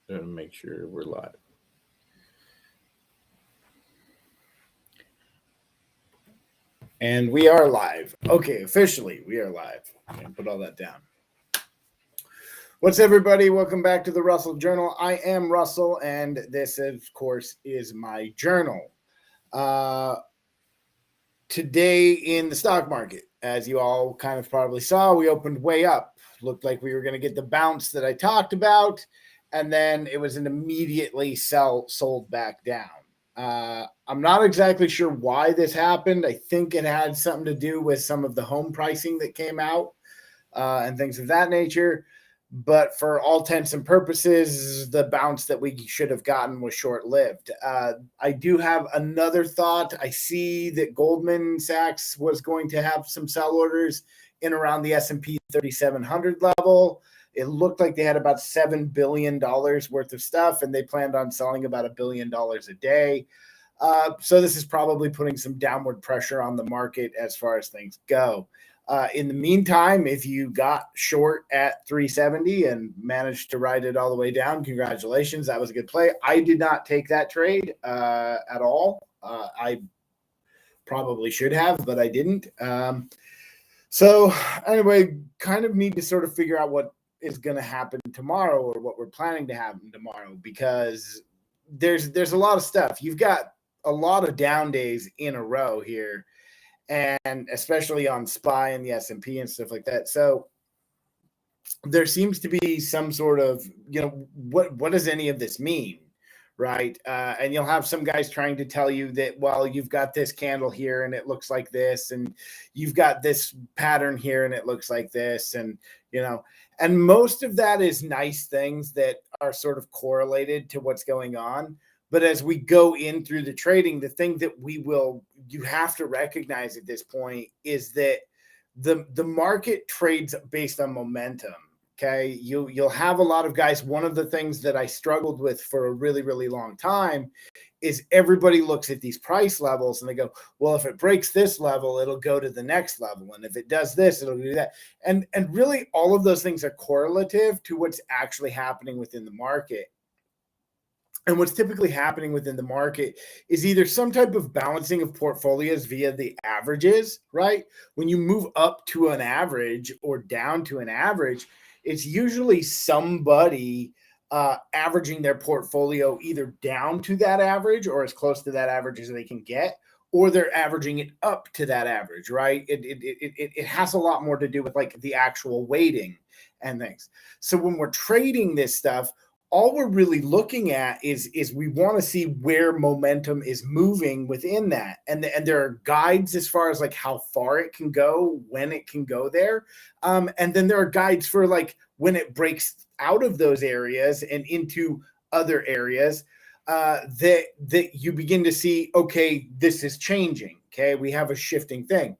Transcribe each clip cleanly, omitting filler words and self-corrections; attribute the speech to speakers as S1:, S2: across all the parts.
S1: to make sure we're live. And we are live. Okay, officially, we are live. Okay, put all that down. What's everybody? Welcome back to the Russell Journal. I am Russell, and this, of course, is my journal. Today in the stock market, as you all kind of probably saw, we opened way up. Looked like we were going to get the bounce that I talked about, and then it was an immediately sold back down. I'm not exactly sure why this happened. I think it had something to do with some of the home pricing that came out and things of that nature. But for all intents and purposes, the bounce that we should have gotten was short-lived. I do have another thought. I see that Goldman Sachs was going to have some sell orders in around the S&P 3700 level. It looked like they had about $7 billion worth of stuff, and they planned on selling about $1 billion a day. So this is probably putting some downward pressure on the market as far as things go. In the meantime, if you got short at 370 and managed to ride it all the way down, congratulations. That was a good play. I did not take that trade at all. I probably should have, but I didn't. So anyway, kind of need to sort of figure out what is going to happen tomorrow, or what we're planning to happen tomorrow, because there's a lot of stuff. You've got a lot of down days in a row here, and especially on SPY and the S&P and stuff like that. So there seems to be some sort of, what does any of this mean, right? And you'll have some guys trying to tell you that, well, you've got this candle here and it looks like this, and you've got this pattern here and it looks like this, and and most of that is nice things that are sort of correlated to what's going on. But as we go in through the trading, the thing that you have to recognize at this point is that the market trades based on momentum. Okay. You'll have a lot of guys. One of the things that I struggled with for a really, really long time is everybody looks at these price levels and they go, well, if it breaks this level, it'll go to the next level. And if it does this, it'll do that. And really all of those things are correlative to what's actually happening within the market. And what's typically happening within the market is either some type of balancing of portfolios via the averages, right? When you move up to an average or down to an average, it's usually somebody averaging their portfolio either down to that average or as close to that average as they can get, or they're averaging it up to that average, right? It has a lot more to do with like the actual weighting and things. So when we're trading this stuff, all we're really looking at is we want to see where momentum is moving within that. And there are guides as far as like how far it can go, when it can go there. And then there are guides for like when it breaks out of those areas and into other areas that you begin to see, okay, this is changing. Okay, we have a shifting thing.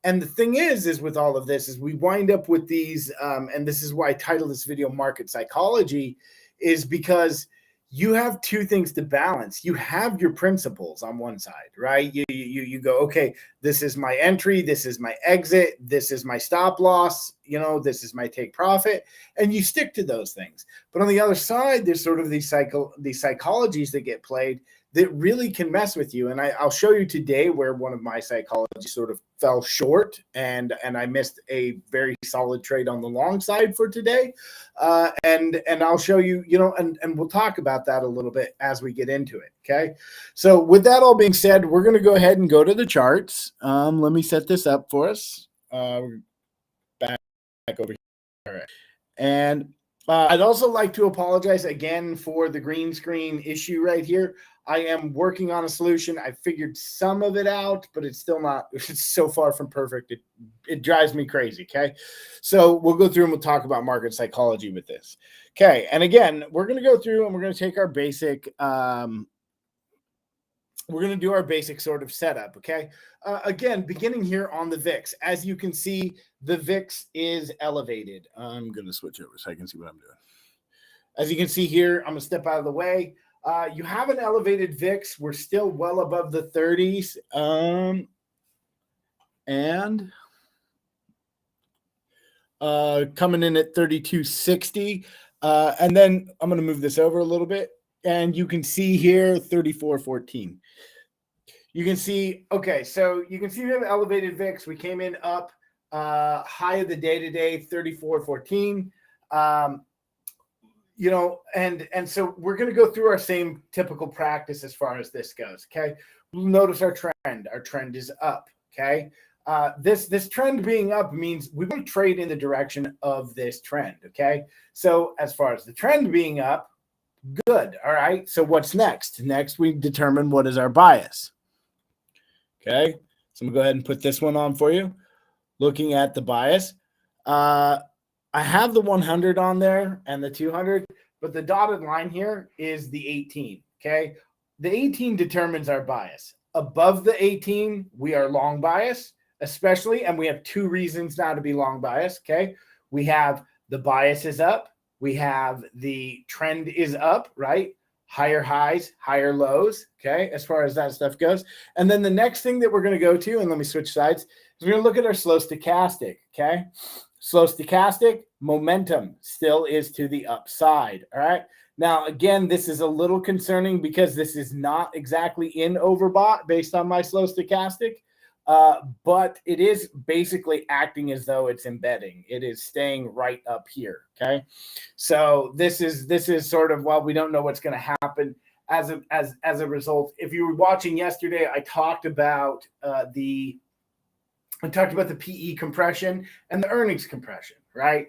S1: And the thing is with all of this is we wind up with these, and this is why I titled this video Market Psychology, is because you have two things to balance. You have your principles on one side, right? You go, okay, this is my entry, this is my exit, this is my stop loss, this is my take profit, and you stick to those things. But on the other side, there's sort of these psychologies that get played that really can mess with you. And I'll show you today where one of my psychologies sort of fell short, and I missed a very solid trade on the long side for today. And I'll show you, and we'll talk about that a little bit as we get into it. Okay. So with that all being said, we're going to go ahead and go to the charts. Let me set this up for us. Back over here. All right. And I'd also like to apologize again for the green screen issue right here. I am working on a solution. I figured some of it out, but it's still not, it's so far from perfect. It drives me crazy. Okay. So we'll go through and we'll talk about market psychology with this. Okay. And again, we're going to go through and we're going to take our basic, we're going to do our basic sort of setup. Okay. Again, beginning here on the VIX, as you can see, the VIX is elevated. I'm going to switch over so I can see what I'm doing. As you can see here, I'm going to step out of the way. You have an elevated VIX. We're still well above the 30s. And coming in at 3260. And then I'm going to move this over a little bit. And you can see here 34.14. You can see, okay, so you can see we have elevated VIX. We came in up high of the day today, 34.14. And so we're going to go through our same typical practice as far as this goes. Okay. Notice our trend. Our trend is up. Okay. This trend being up means we want to trade in the direction of this trend. Okay. So as far as the trend being up, good. All right. So what's next? Next, we determine what is our bias. Okay. So I'm going to go ahead and put this one on for you. Looking at the bias. I have the 100 on there and the 200, but the dotted line here is the 18, okay? The 18 determines our bias. Above the 18, we are long bias, especially, and we have two reasons now to be long bias, okay? We have the bias is up. We have the trend is up, right? Higher highs, higher lows, okay, as far as that stuff goes. And then the next thing that we're going to go to, and let me switch sides, is we're going to look at our slow stochastic, okay? Slow stochastic momentum still is to the upside. All right. Now, again, this is a little concerning because this is not exactly in overbought based on my slow stochastic, but it is basically acting as though it's embedding. It is staying right up here. Okay. So this is sort of, well, we don't know what's going to happen as a result. If you were watching yesterday, I talked about the PE compression and the earnings compression, right?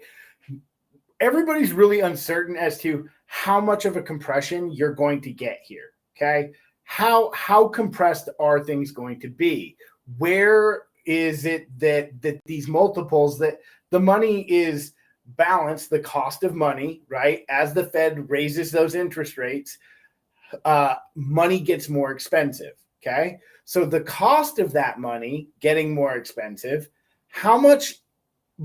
S1: Everybody's really uncertain as to how much of a compression you're going to get here, okay? How compressed are things going to be? Where is it that these multiples, that the money is balanced, the cost of money, right? As the Fed raises those interest rates, money gets more expensive, okay? So the cost of that money getting more expensive, how much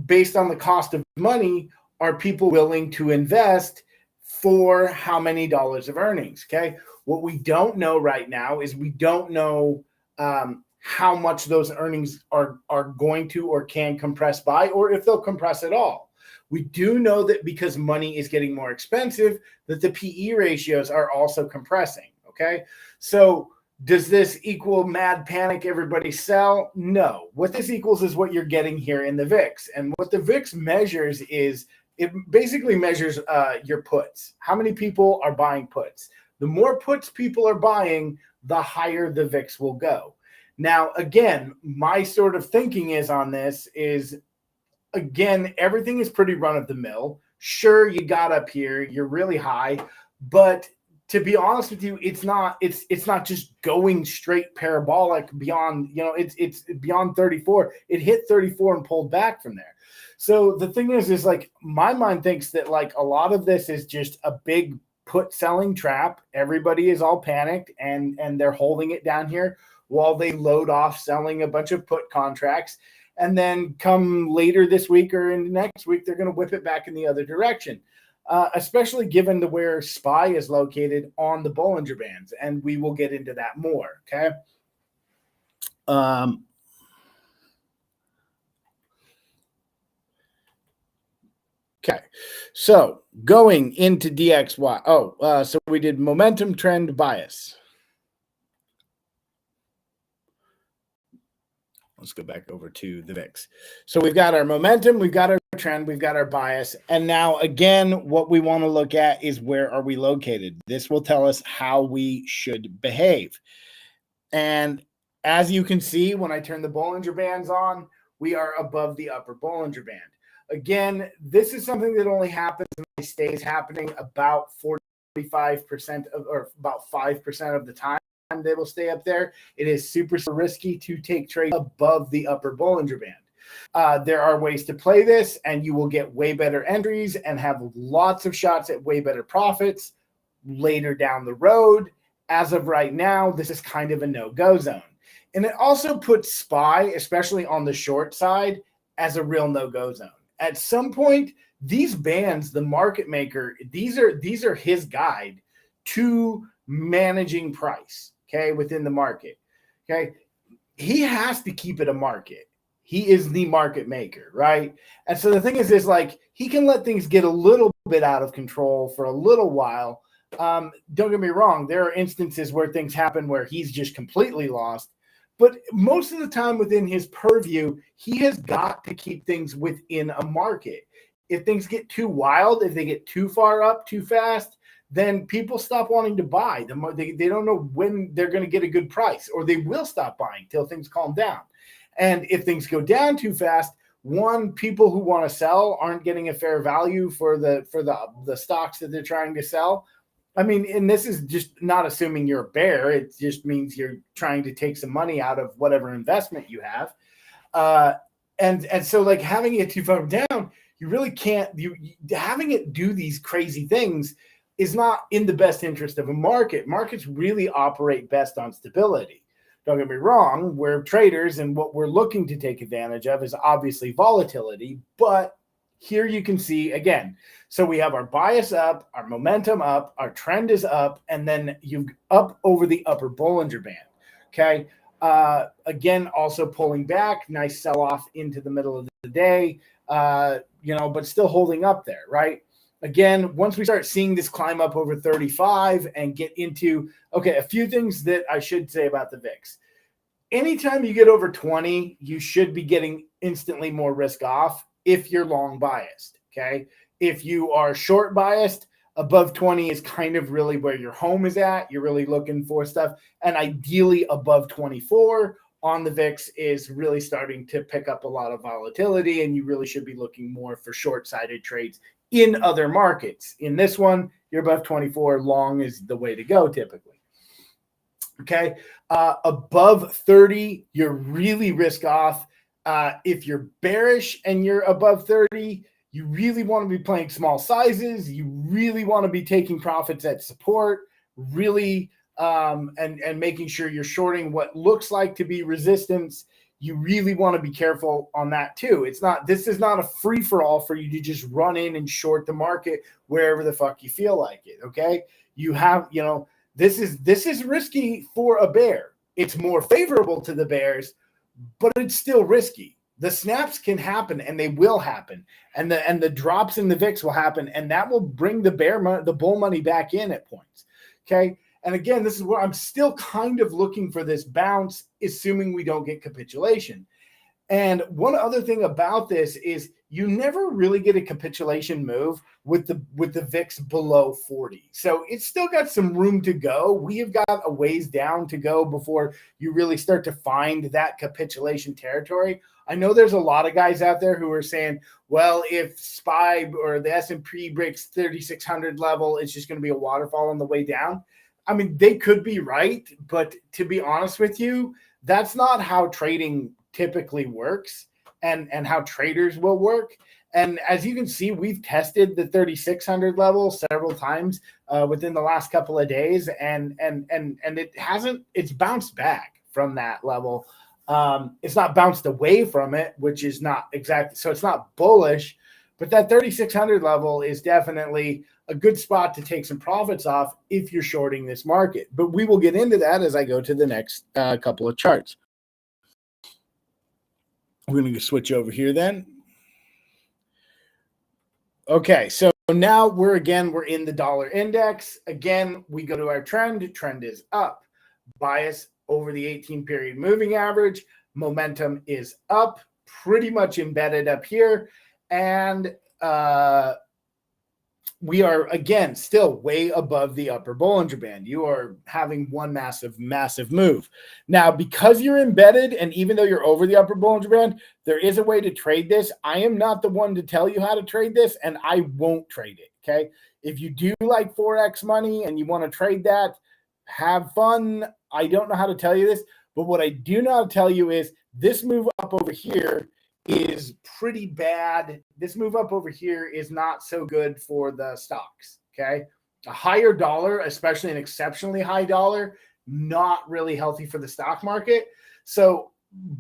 S1: based on the cost of money are people willing to invest for how many dollars of earnings? Okay. What we don't know right now is we don't know how much those earnings are going to or can compress by, or if they'll compress at all. We do know that because money is getting more expensive, that the PE ratios are also compressing. Okay. So does this equal mad panic, everybody sell? No. What this equals is what you're getting here in the VIX. And what the VIX measures is, it basically measures your puts. How many people are buying puts? The more puts people are buying, the higher the VIX will go. Now, again, my sort of thinking is on this is, again, everything is pretty run of the mill. Sure, you got up here, you're really high, but to be honest with you, it's not just going straight parabolic beyond, it's beyond 34. It hit 34 and pulled back from there. So the thing is like my mind thinks that like a lot of this is just a big put selling trap. Everybody is all panicked and they're holding it down here while they load off selling a bunch of put contracts. And then come later this week or in next week, they're going to whip it back in the other direction. Especially given where SPY is located on the Bollinger Bands. And we will get into that more, okay? Okay, so going into DXY. So we did momentum, trend, bias. Let's go back over to the VIX. So we've got our momentum, we've got our trend, we've got our bias. And now, again, what we want to look at is where are we located? This will tell us how we should behave. And as you can see, when I turn the Bollinger Bands on, we are above the upper Bollinger Band. Again, this is something that only happens and stays happening about 45% or about 5% of the time. They will stay up there. It is super risky to take trades above the upper Bollinger Band. There are ways to play this, and you will get way better entries and have lots of shots at way better profits later down the road. As of right now, this is kind of a no-go zone. And it also puts SPY, especially on the short side, as a real no-go zone. At some point, these bands, the market maker, these are his guide to managing price. Okay, within the market. Okay, he has to keep it a market. He is the market maker, right? And so the thing is like he can let things get a little bit out of control for a little while. Don't get me wrong. There are instances where things happen where he's just completely lost. But most of the time within his purview, he has got to keep things within a market. If things get too wild, if they get too far up too fast, then people stop wanting to buy. They don't know when they're going to get a good price, or they will stop buying till things calm down. And if things go down too fast, one, people who want to sell aren't getting a fair value for the stocks that they're trying to sell. I mean, and this is just not assuming you're a bear. It just means you're trying to take some money out of whatever investment you have. And so like having it too far down, you really can't, having it do these crazy things is not in the best interest of a market. Markets really operate best on stability. Don't get me wrong, we're traders, and what we're looking to take advantage of is obviously volatility. But here you can see again, so we have our bias up, our momentum up, our trend is up, and then you've up over the upper Bollinger Band. Okay. Again, also pulling back, nice sell-off into the middle of the day, but still holding up there, right? Again, once we start seeing this climb up over 35 and get into, okay, a few things that I should say about the VIX. Anytime you get over 20, you should be getting instantly more risk off if you're long biased, okay? If you are short biased, above 20 is kind of really where your home is at. You're really looking for stuff. And ideally above 24 on the VIX is really starting to pick up a lot of volatility, and you really should be looking more for short-sided trades in other markets. In this one, you're above 24, long is the way to go typically. Okay. Above 30, you're really risk off. If you're bearish and you're above 30, you really want to be playing small sizes. You really want to be taking profits at support, really, and making sure you're shorting what looks like to be resistance. You really want to be careful on that too. This is not a free for all for you to just run in and short the market wherever the fuck you feel like it. Okay. You have, this is risky for a bear. It's more favorable to the bears, but it's still risky. The snaps can happen, and they will happen, and the drops in the VIX will happen, and that will bring the bull money back in at points. Okay. And again, this is where I'm still kind of looking for this bounce, assuming we don't get capitulation. And one other thing about this is you never really get a capitulation move with the VIX below 40. So it's still got some room to go. We have got a ways down to go before you really start to find that capitulation territory. I know there's a lot of guys out there who are saying, well, if SPY or the S&P breaks 3,600 level, it's just going to be a waterfall on the way down. I mean, they could be right, but to be honest with you, that's not how trading typically works and how traders will work. And as you can see, we've tested the 3,600 level several times within the last couple of days, and it's bounced back from that level. It's not bounced away from it, which is not exactly, so it's not bullish, but that 3,600 level is definitely a good spot to take some profits off if you're shorting this market. But we will get into that as I go to the next couple of charts. We're going to switch over here then. Okay, so now we're in the dollar index. Again, we go to our trend. Trend is up. Bias over the 18-period moving average. Momentum is up, pretty much embedded up here. And we are, again, still way above the upper Bollinger Band. You are having one massive, massive move. Now, because you're embedded, and even though you're over the upper Bollinger Band, there is a way to trade this. I am not the one to tell you how to trade this, and I won't trade it, okay? If you do like Forex money and you want to trade that, have fun. I don't know how to tell you this, but what I do know how to tell you is this move up over here is pretty bad. This move up over here is not so good for the stocks, okay? A higher dollar, especially an exceptionally high dollar, not really healthy for the stock market. So,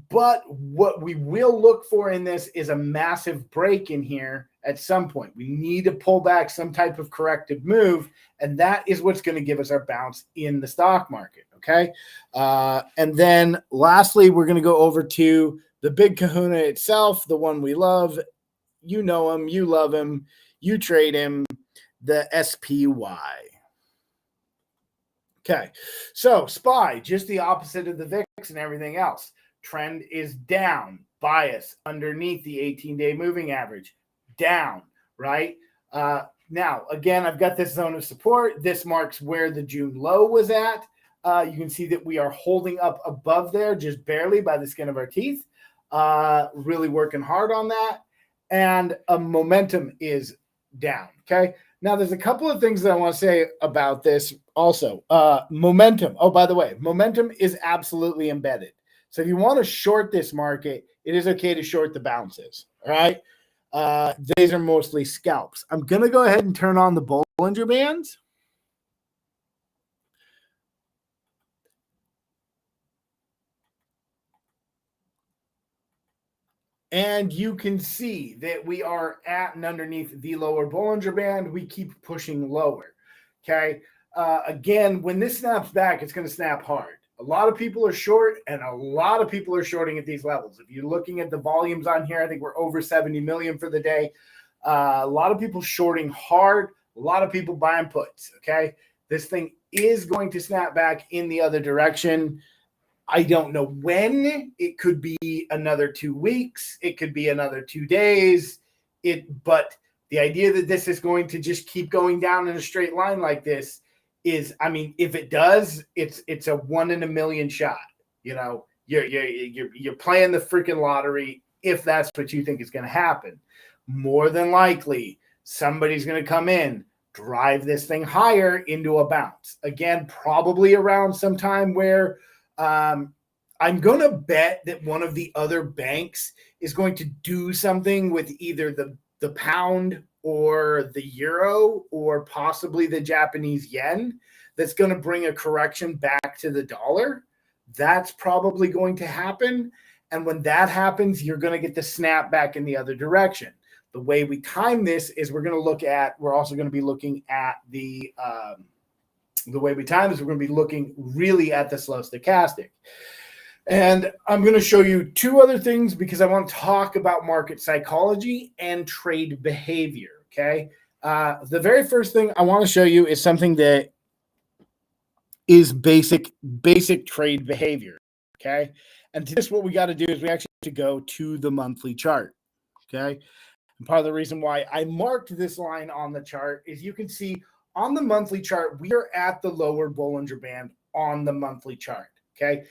S1: but what we will look for in this is a massive break in here at some point. We need to pull back some type of corrective move, and that is what's going to give us our bounce in the stock market, okay? And then lastly, we're going to go over to The big kahuna itself, the one we love, you know him, you love him, you trade him, the SPY. Okay, so SPY, just the opposite of the VIX and everything else. Trend is down, bias underneath the 18-day moving average, down, right? Now, again, I've got this zone of support. This marks where the June low was at. You can see that we are holding up above there just barely by the skin of our teeth. Really working hard on that. And momentum is down, okay? Now, there's a couple of things that I want to say about this also. Momentum. Oh, by the way, momentum is absolutely embedded. So if you want to short this market, it is okay to short the bounces, all right? These are mostly scalps. I'm going to go ahead and turn on the Bollinger Bands. And you can see that we are at and underneath the lower Bollinger Band. We keep pushing lower, okay? Again, when this snaps back, it's going to snap hard. A lot of people are short, and a lot of people are shorting at these levels. If you're looking at the volumes on here, I think we're over 70 million for the day. A lot of people shorting hard, a lot of people buying puts, okay? This thing is going to snap back in the other direction. I don't know when. It could be another 2 weeks. It could be another 2 days. But the idea that this is going to just keep going down in a straight line like this is, I mean, if it does, it's a 1 in a million shot. You know, you're playing the freaking lottery if that's what you think is going to happen. More than likely, somebody's going to come in, drive this thing higher into a bounce. Again, probably around some time where I'm going to bet that one of the other banks is going to do something with either the pound or the euro or possibly the Japanese yen that's going to bring a correction back to the dollar. That's probably going to happen. And when that happens, you're going to get the snap back in the other direction. The way we time this is we're also going to be looking at the way we time is we're going to be looking really at the slow stochastic. And I'm going to show you two other things because I want to talk about market psychology and trade behavior, okay? The very first thing I want to show you is something that is basic trade behavior, okay? And to this, what we got to do is we actually have to go to the monthly chart, okay? And part of the reason why I marked this line on the chart is you can see on the monthly chart, we are at the lower Bollinger Band on the monthly chart, okay?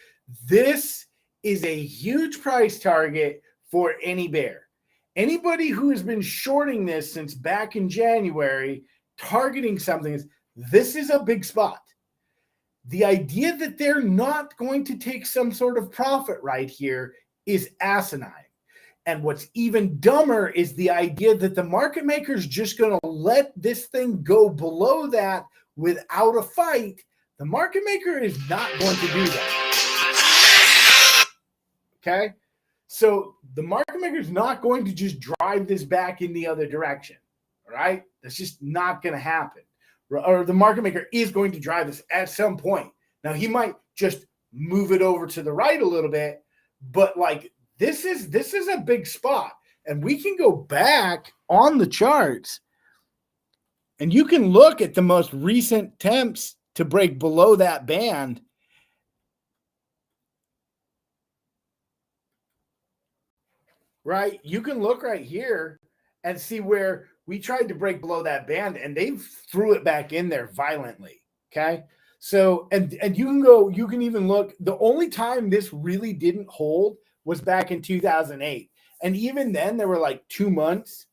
S1: This is a huge price target for any bear. Anybody who has been shorting this since back in January, targeting something, this is a big spot. The idea that they're not going to take some sort of profit right here is asinine. And what's even dumber is the idea that the market maker is just going to let this thing go below that without a fight. The market maker is not going to do that. Okay? So the market maker is not going to just drive this back in the other direction. All right? That's just not going to happen. Or the market maker is going to drive this at some point. Now, he might just move it over to the right a little bit, but like, this is a big spot, and we can go back on the charts and you can look at the most recent attempts to break below that band. Right? You can look right here and see where we tried to break below that band and they threw it back in there violently. Okay. So, and you can even look, the only time this really didn't hold was back in 2008. And even then there were like 2 months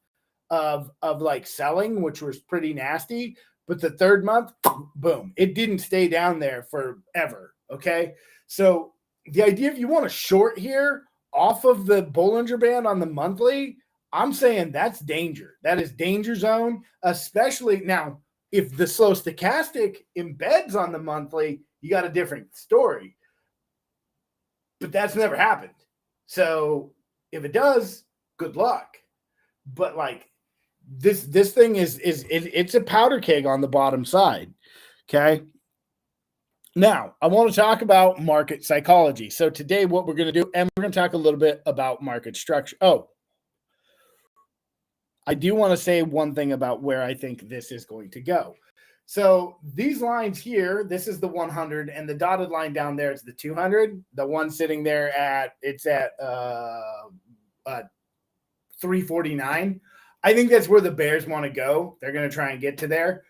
S1: of like selling, which was pretty nasty. But the third month, boom, it didn't stay down there forever. Okay. So the idea, if you want to short here off of the Bollinger Band on the monthly, I'm saying that's danger. That is danger zone, especially now. If the slow stochastic embeds on the monthly, you got a different story. But that's never happened. So if it does, good luck. But like this thing it's a powder keg on the bottom side. Okay. Now, I want to talk about market psychology. So today what we're going to do, and we're going to talk a little bit about market structure. Oh, I do want to say one thing about where I think this is going to go. So these lines here, this is the 100, and the dotted line down there is the 200. The one sitting there it's at 349. I think that's where the bears want to go. They're going to try and get to there.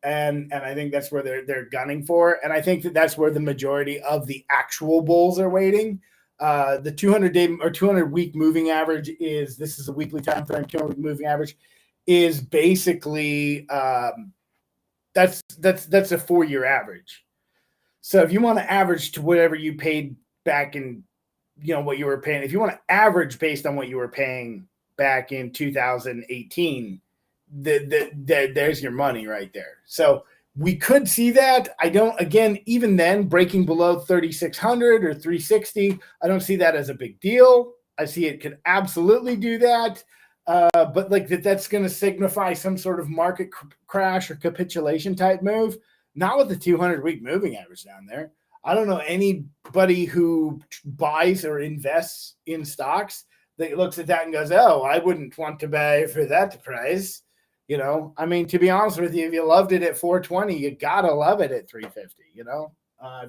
S1: And I think that's where they're gunning for. And I think that's where the majority of the actual bulls are waiting. The 200-day or 200-week moving average this is a weekly time frame. 200-week moving average is basically that's a 4-year average. So if you want to average to whatever you paid back in, what you were paying, if you want to average based on what you were paying back in 2018, there's your money right there. So we could see that. Even then, breaking below 3,600 or 360, I don't see that as a big deal. I see it could absolutely do that. But that's going to signify some sort of market crash or capitulation type move. Not with the 200-week moving average down there. I don't know anybody who buys or invests in stocks that looks at that and goes, oh, I wouldn't want to buy for that price. To be honest with you, if you loved it at 420, you got to love it at 350, if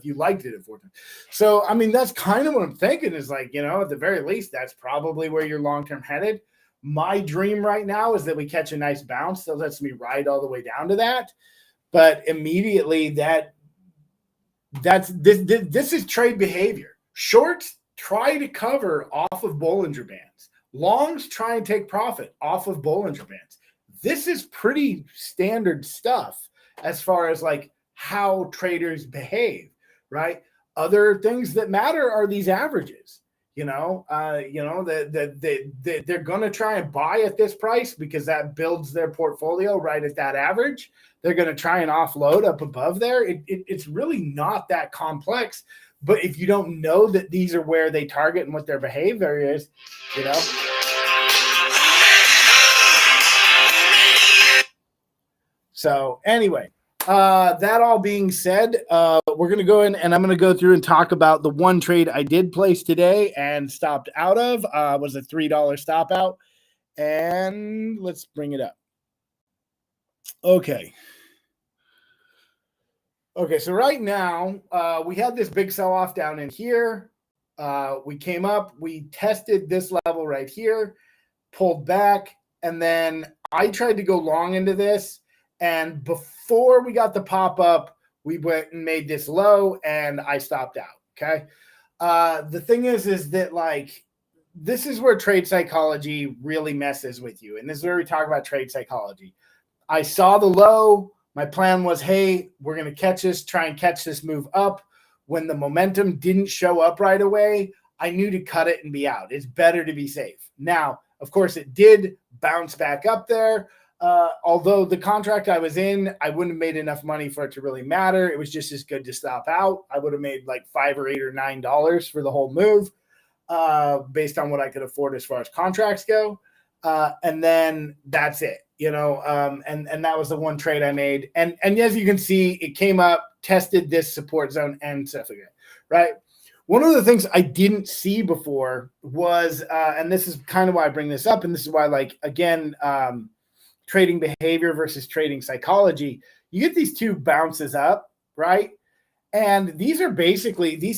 S1: you liked it at 420. So, that's kind of what I'm thinking is at the very least, that's probably where you're long-term headed. My dream right now is that we catch a nice bounce that lets me ride all the way down to that. But immediately this is trade behavior. Shorts try to cover off of Bollinger Bands. Longs try and take profit off of Bollinger Bands. This is pretty standard stuff as far as how traders behave, right? Other things that matter are these averages. They're going to try and buy at this price because that builds their portfolio right at that average. They're going to try and offload up above there. It's really not that complex. But if you don't know that these are where they target and what their behavior is, So anyway, that all being said, we're going to go in and I'm going to go through and talk about the one trade I did place today and stopped out of. Was a $3 stop out. And let's bring it up. Okay, so right now we had this big sell-off down in here. We came up, we tested this level right here, pulled back, and then I tried to go long into this. And before we got the pop-up, we went and made this low, and I stopped out, okay? The thing is that, this is where trade psychology really messes with you. And this is where we talk about trade psychology. I saw the low. My plan was, hey, we're going to try and catch this move up. When the momentum didn't show up right away, I knew to cut it and be out. It's better to be safe. Now, of course, it did bounce back up there. Although the contract I was in, I wouldn't have made enough money for it to really matter. It was just as good to stop out. I would have made $5 or $8 or $9 for the whole move, based on what I could afford as far as contracts go. And then that's it, and that was the one trade I made. And as you can see, it came up, tested this support zone and stuff like that, right? One of the things I didn't see before was, and this is kind of why I bring this up, and this is why, trading behavior versus trading psychology, you get these two bounces up, right? And these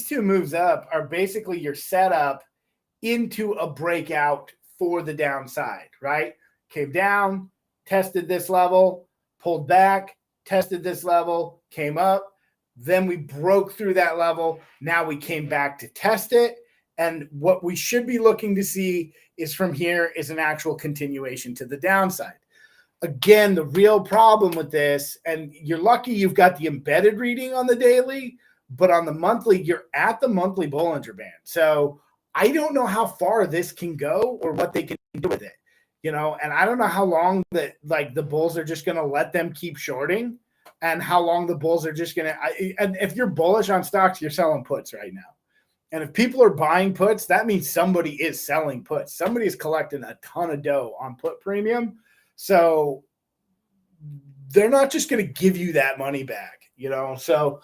S1: two moves up are basically your setup into a breakout for the downside, right? Came down, tested this level, pulled back, tested this level, came up. Then we broke through that level. Now we came back to test it. And what we should be looking to see is from here is an actual continuation to the downside. Again, the real problem with this, and you're lucky you've got the embedded reading on the daily, but on the monthly, you're at the monthly Bollinger Band. So I don't know how far this can go or what they can do with it, and I don't know how long that the bulls are just going to let them keep shorting, and how long the bulls are just going to, and if you're bullish on stocks, you're selling puts right now. And if people are buying puts, that means somebody is selling puts. Somebody is collecting a ton of dough on put premium. So they're not just going to give you that money back, So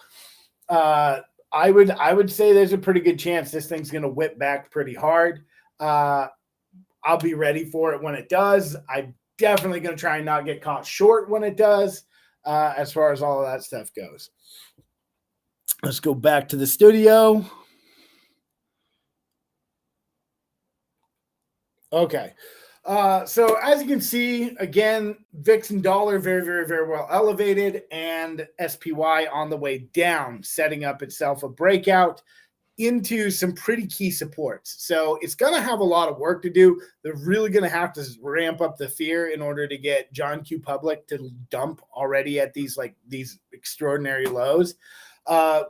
S1: I would say there's a pretty good chance this thing's going to whip back pretty hard. I'll be ready for it when it does. I'm definitely going to try and not get caught short when it does, as far as all of that stuff goes. Let's go back to the studio. Okay. So as you can see, again, VIX and dollar very, very, very well elevated, and SPY on the way down, setting up itself a breakout into some pretty key supports. So it's going to have a lot of work to do. They're really going to have to ramp up the fear in order to get John Q. Public to dump already at these extraordinary lows.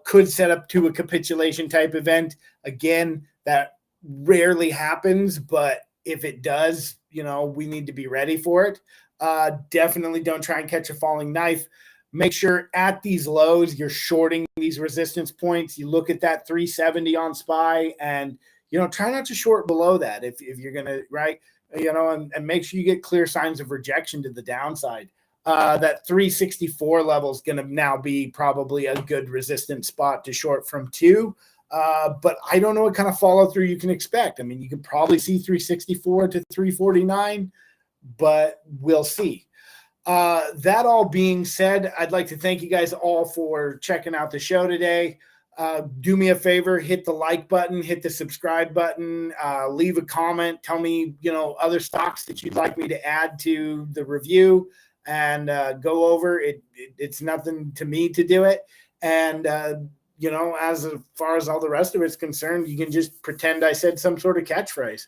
S1: Could set up to a capitulation type event. Again, that rarely happens, but if it does, we need to be ready for it. Definitely don't try and catch a falling knife. Make sure at these lows, you're shorting these resistance points. You look at that 370 on SPY and, try not to short below that if you're going to, right? And make sure you get clear signs of rejection to the downside. That 364 level is going to now be probably a good resistance spot to short from too. But I don't know what kind of follow through you can expect. I mean, you could probably see 364 to 349, but we'll see. That all being said, I'd like to thank you guys all for checking out the show today. Do me a favor, hit the like button, hit the subscribe button, leave a comment, tell me, other stocks that you'd like me to add to the review and go over it. It's nothing to me to do it. And, as far as all the rest of it's concerned, you can just pretend I said some sort of catchphrase.